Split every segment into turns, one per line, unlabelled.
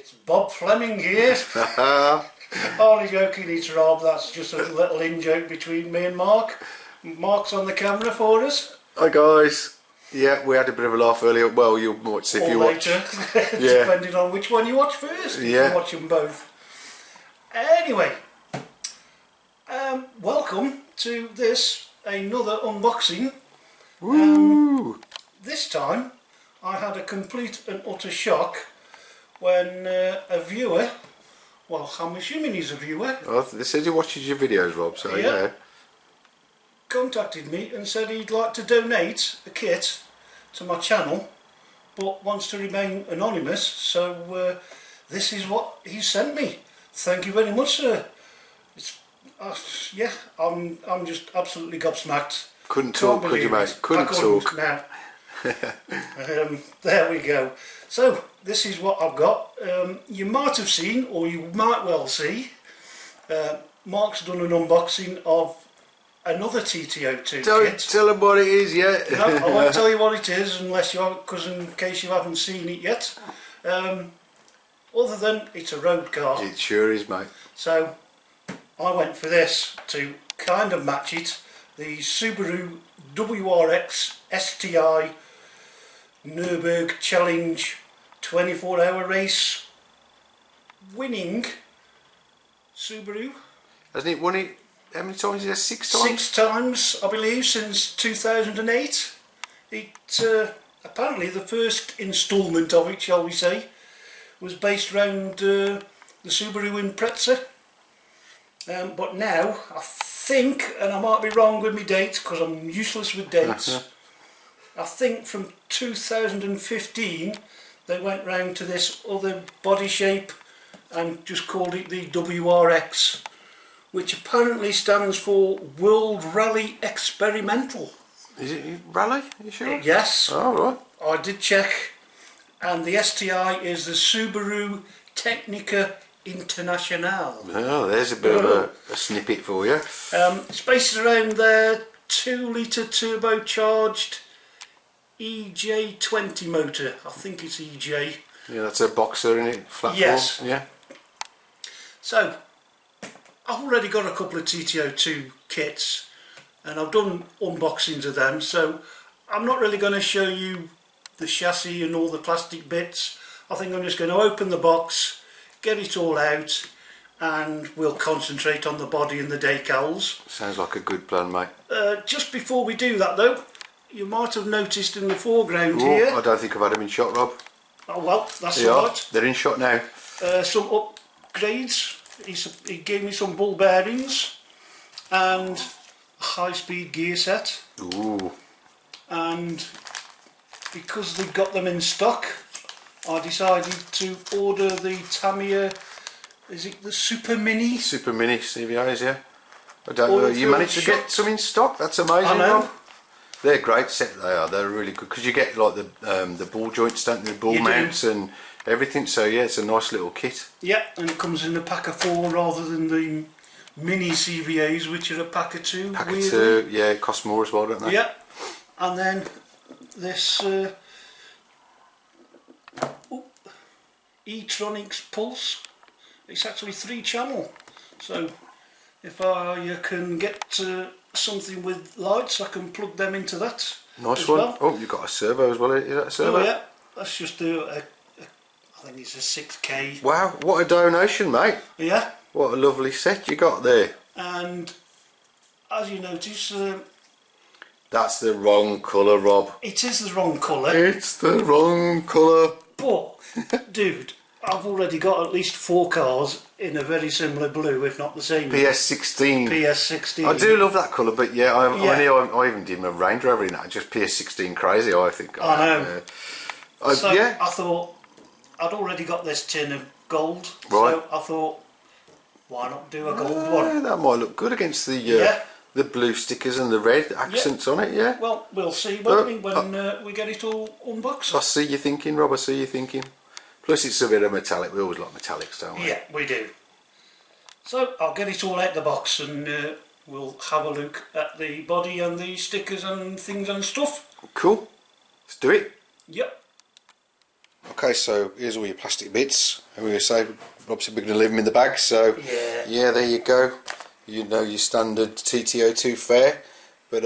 It's Bob Fleming here. Only joking, it's Rob. That's just a little in-joke between me and Mark. Mark's on the camera for us.
Hi guys. Yeah, we had a bit of a laugh earlier. Well, you'll watch if you watch.
Later, depending on which one you watch first. You can watch them both. Anyway, welcome to this, another unboxing.
Woo!
This time, I had a complete and utter shock when a viewer, well, I'm assuming he's a viewer.
Oh, they said he watches your videos, Rob, so yeah.
Contacted me and said he'd like to donate a kit to my channel, but wants to remain anonymous, so this is what he sent me. Thank you very much, sir. It's, yeah, I'm just absolutely gobsmacked.
Couldn't talk, could you, mate? Couldn't talk.
Now. There we go. So this is what I've got. You might have seen, or you might well see, Mark's done an unboxing of another TT-02 kit.
Don't tell them what it is yet.
No, I won't tell you what it is unless you, because in case you haven't seen it yet. Other than it's a road car.
It sure is, mate.
So I went for this to kind of match it. The Subaru WRX STI Nürburgring Challenge 24-hour race winning Subaru.
Hasn't it won it? How many times is it? 6 times?
6 times, I believe, since 2008. It apparently the first instalment of it, shall we say, was based around the Subaru Impreza. But now, I think, and I might be wrong with my dates because I'm useless with dates, I think from 2015 they went round to this other body shape and just called it the WRX, which apparently stands for World Rally Experimental.
Is it rally? Are you sure?
Yes.
Oh, right.
I did check, and the STI is the Subaru Tecnica International.
Oh, there's a bit of a snippet for you.
It's based around their 2-litre turbocharged EJ20 motor. I think it's EJ.
Yeah, that's a boxer in it, flat
Yes.
form. Yeah.
So, I've already got a couple of TT-02 kits and I've done unboxings of them, so I'm not really going to show you the chassis and all the plastic bits. I think I'm just going to open the box, get it all out, and we'll concentrate on the body and the decals.
Sounds like a good plan, mate.
Just before we do that though, you might have noticed in the foreground here.
I don't think I've had them in shot, Rob.
Oh well, that's
They
right.
are. They're in shot now.
Some upgrades. He gave me some ball bearings and a high-speed gear set.
Ooh.
And because they've got them in stock, I decided to order the Tamiya. Is it the Super Mini?
Super Mini CVAs, yeah. I don't know. You managed to get some in stock. That's amazing,
I know.
Rob. They're great set. They are. They're really good because you get like the ball joints, don't you? The ball mounts and everything. So yeah, it's a nice little kit.
Yeah, and it comes in a pack of 4 rather than the mini CVAs, which are a pack of 2.
Pack of 2. Yeah, it costs more as well, don't they?
Yeah, and then this E-Tronics Pulse. It's actually 3-channel. So if I can get something with lights, I can plug them into that.
Nice one.
Well.
Oh, you've got a servo as well. Is that a servo?
Oh yeah, that's just I think it's a 6K.
Wow, what a donation, mate.
Yeah.
What a lovely set you got there.
And as you notice,
that's the wrong colour, Rob.
it is the wrong colour.
It's the wrong colour.
But, dude, I've already got at least 4 cars in a very similar blue, if not the same.
PS16.
PS16.
I do love that colour, but yeah, I even did my Range Rover in that. Just PS16 crazy, I think.
I know. So
yeah.
I thought, I'd already got this tin of gold,
Right.
so I thought, why not do a gold one?
That might look good against the the blue stickers and the red accents on it, yeah.
Well, we'll see, won't we, when we get it all unboxed.
I see you thinking, Rob, I see you thinking. Plus it's a bit of metallic, we always like metallics, don't we?
Yeah, we do. So I'll get it all out the box and we'll have a look at the body and the stickers and things and stuff.
Cool. Let's do it.
Yep.
Okay, so here's all your plastic bits. And we were saying, obviously we're going to leave them in the bag, so yeah, there you go. You know your standard TT-02 fare, but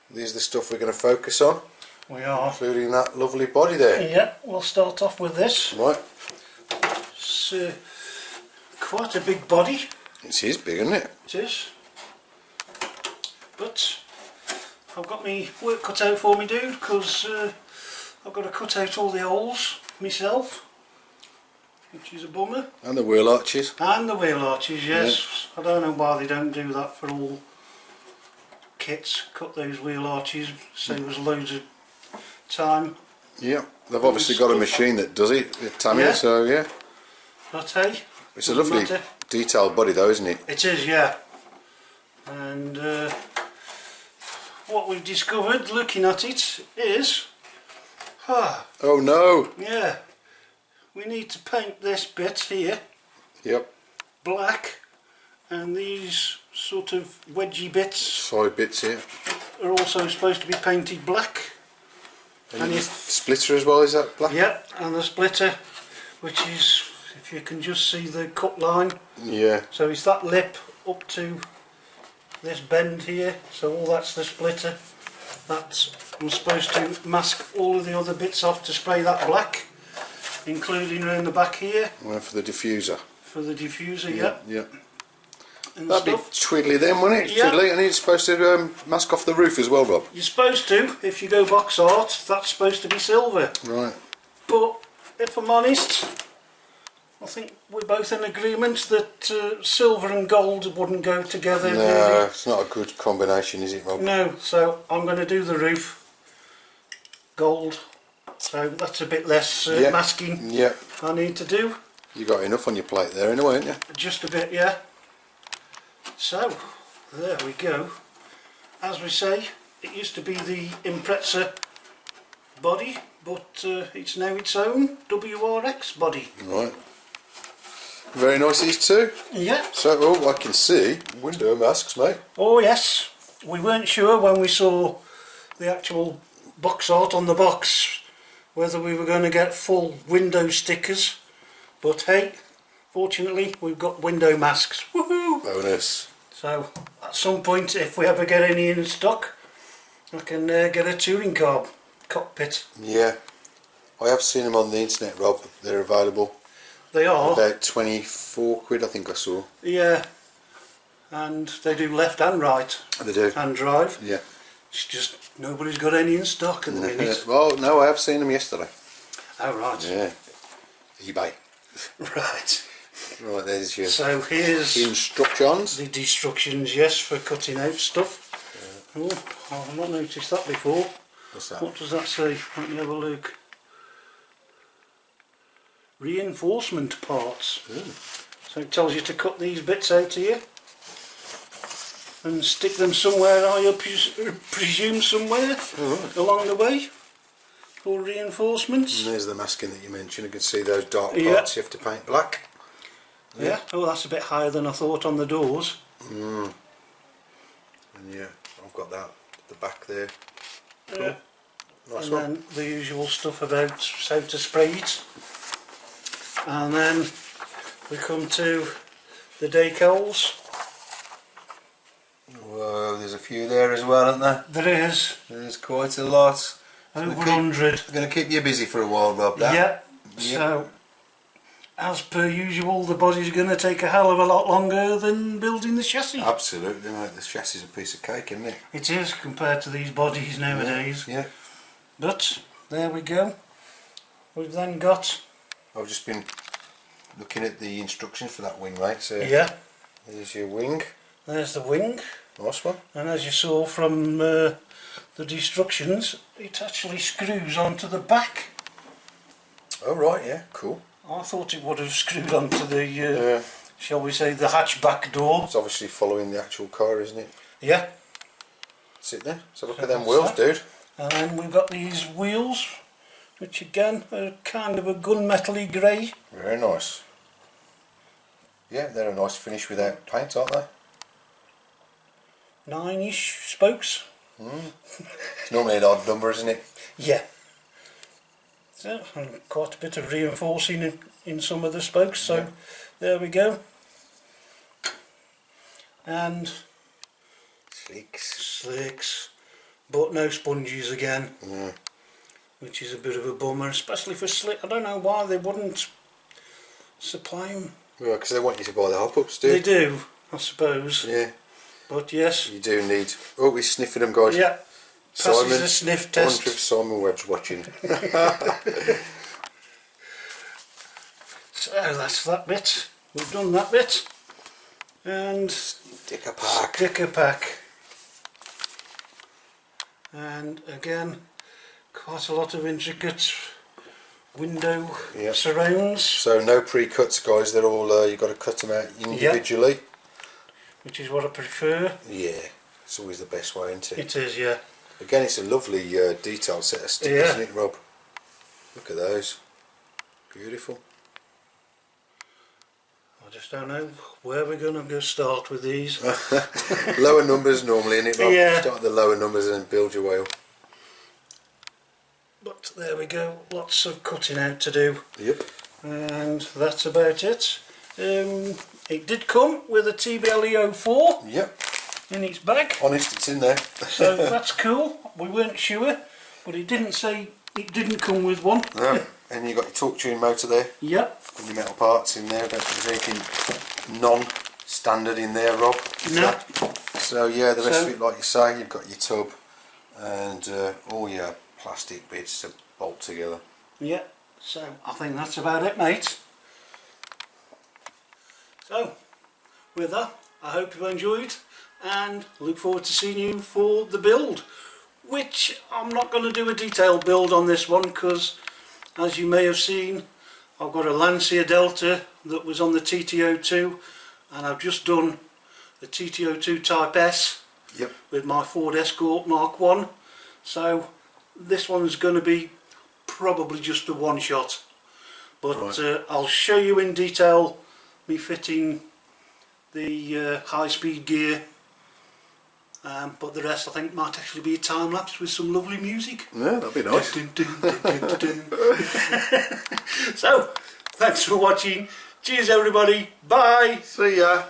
these are the stuff we're going to focus on.
We are.
Including that lovely body there.
Yeah, we'll start off with this.
Right.
It's quite a big body.
It is big, isn't it?
It is. But I've got me work cut out for me, dude, because I've got to cut out all the holes myself, which is a bummer.
And the wheel arches.
And the wheel arches, yes. Yeah. I don't know why they don't do that for all kits. Cut those wheel arches, save us loads of time.
Yeah, they've obviously got a machine that does it with Tamiya, so yeah.
But hey,
it's a lovely detailed body though, isn't it?
It is, yeah. And what we've discovered looking at it is,
oh no!
Yeah, we need to paint this bit here.
Yep. Black,
and these sort of wedgy bits,
side bits here,
are also supposed to be painted black.
And the splitter as well, is that black?
Yep, and the splitter, which is, if you can just see the cut line.
Yeah.
So it's that lip up to this bend here, so all that's the splitter. That's, I'm supposed to mask all of the other bits off to spray that black, including around the back here.
Well, for the diffuser.
For the diffuser, yeah.
Yeah.
And
that'd be twiddly then, wouldn't it?
Yeah.
Twiddly, and it's supposed to mask off the roof as well, Rob.
You're supposed to, if you go box art, that's supposed to be silver.
Right.
But if I'm honest, I think we're both in agreement that silver and gold wouldn't go together.
No,
really.
It's not a good combination, is it, Rob?
No, so I'm going to do the roof gold. So that's a bit less masking I need to do.
You got enough on your plate there anyway, haven't you?
Just a bit, yeah. So, there we go. As we say, it used to be the Impreza body, but it's now its own WRX body.
Right. Very nice, these two.
Yeah.
So, oh, I can see window masks, mate.
Oh yes. We weren't sure when we saw the actual box art on the box whether we were going to get full window stickers, but hey, fortunately we've got window masks. Woohoo!
Bonus.
So at some point, if we ever get any in stock, I can get a touring car cockpit.
Yeah, I have seen them on the internet, Rob. They're available.
They are.
About 24 quid, I think I saw.
Yeah, and they do left and right.
They do.
And drive.
Yeah.
It's just nobody's got any in stock at the minute.
Well, no, I have seen them yesterday.
Oh right.
Yeah. eBay.
Right.
Right, there's your
here's
instructions.
The instructions, yes, for cutting out stuff. Yeah. Oh, I've not noticed that before.
What's that?
What does that say? Let me have a look. Reinforcement parts.
Ooh.
So it tells you to cut these bits out here and stick them somewhere, I presume somewhere along the way for reinforcements.
And there's the masking that you mentioned. You can see those dark parts you have to paint black.
Yeah. Oh, that's a bit higher than I thought on the doors.
And yeah, I've got that at the back there. Cool.
Yeah.
Nice
And
one.
then the usual stuff about how to spray it. And then we come to the decals.
Whoa, there's a few there as well, isn't there?
There is.
There's quite a lot.
Over 100.
It's going to keep you busy for a while, Rob, that.
Yeah. So, as per usual, the body's going to take a hell of a lot longer than building the chassis.
Absolutely, mate. The chassis is a piece of cake, isn't it?
It is, compared to these bodies nowadays.
Yeah.
But, there we go. We've then got...
I've just been looking at the instructions for that wing, mate. So
yeah.
There's your wing.
There's the wing.
Nice one.
And as you saw from the instructions, it actually screws onto the back.
Oh right, yeah, cool.
I thought it would have screwed onto the, shall we say, the hatchback door.
It's obviously following the actual car, isn't it?
Yeah.
That's it then. So look at them wheels, dude.
And then we've got these wheels, which again are kind of a gunmetal-y grey.
Very nice. Yeah, they're a nice finish without paint, aren't they?
9-ish spokes.
It's normally an odd number, isn't it?
Yeah. So, and quite a bit of reinforcing in some of the spokes, so there we go. And slicks, but no sponges again, which is a bit of a bummer, especially for slick. I don't know why they wouldn't supply them.
Well, because they want you to buy the hop-ups, do
They do, I suppose.
Yeah.
But yes.
You do need... Oh, we're sniffing them, guys.
Yeah. Passes
Simon,
the sniff
I
test.
wonder if Simon Webb's watching.
So that's that bit. We've done that bit. And
Sticker pack.
Sticker pack. And again, quite a lot of intricate window surrounds.
So no pre-cuts, guys. They're all you've got to cut them out individually.
Which is what I prefer.
Yeah, it's always the best way, isn't it?
It is, yeah.
Again, it's a lovely detailed set of stickers, isn't it, Rob? Look at those. Beautiful.
I just don't know where we're going to go start with these.
Lower numbers normally, innit, Rob?
Yeah.
Start at the lower numbers and then build your way up.
But there we go, lots of cutting out to do.
Yep.
And that's about it. It did come with a TBLE04 in its bag.
Honest, it's in there.
So that's cool. We weren't sure, but it didn't say it didn't come with one.
No. And you've got your torque tune motor there.
Yep.
And your metal parts in there. I don't think there's anything non-standard in there, Rob.
No.
So yeah, the rest of it, like you say, you've got your tub and all your plastic bits to bolt together.
Yeah. So I think that's about it, mate. So with that, I hope you've enjoyed and look forward to seeing you for the build, which I'm not going to do a detailed build on this one because, as you may have seen, I've got a Lancia Delta that was on the TT-02 and I've just done the TT-02 Type S with my Ford Escort Mark 1. So this one's going to be probably just a one shot, but I'll show you in detail me fitting the high-speed gear, but the rest I think might actually be a time lapse with some lovely music.
Yeah, that'd be nice.
So thanks for watching. Cheers everybody, bye.
See ya.